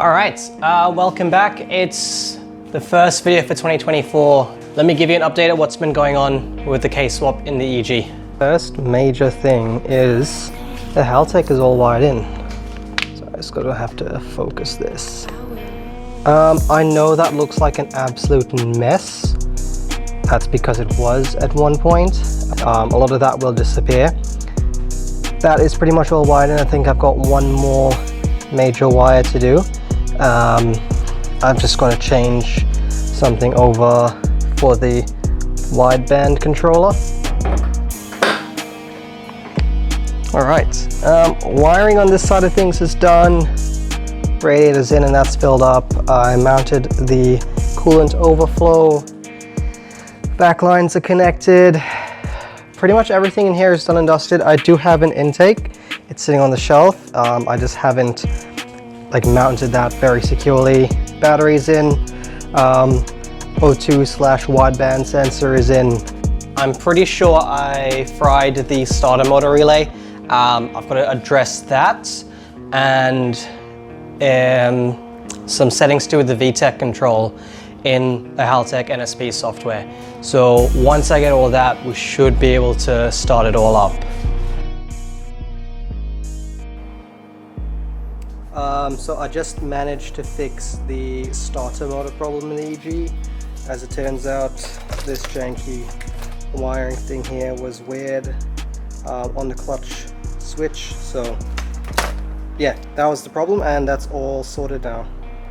Alright, welcome back. It's the first video for 2024. Let me give you an update of what's been going on with the K-Swap in the EG. First major thing is the Haltech is all wired in. So I just gotta have to focus this. I know that looks like an absolute mess. That's because it was at one point. A lot of that will disappear. That is pretty much all wired in. I think I've got one more major wire to do. I'm just going to change something over for the wideband controller. Alright, wiring on this side of things is done. Radiator's in and that's filled up. I mounted the coolant overflow. Backlines are connected. Pretty much everything in here is done and dusted. I do have an intake. It's sitting on the shelf. I just haven't mounted that very securely. Battery's in. O2/wideband sensor is in. I'm pretty sure I fried the starter motor relay. I've got to address that and some settings to do with the VTech control in the Haltech NSP software. So once I get all of that, we should be able to start it all up. So I just managed to fix the starter motor problem in the EG. As it turns out, this janky wiring thing here was weird on the clutch switch. So yeah, that was the problem and that's all sorted now.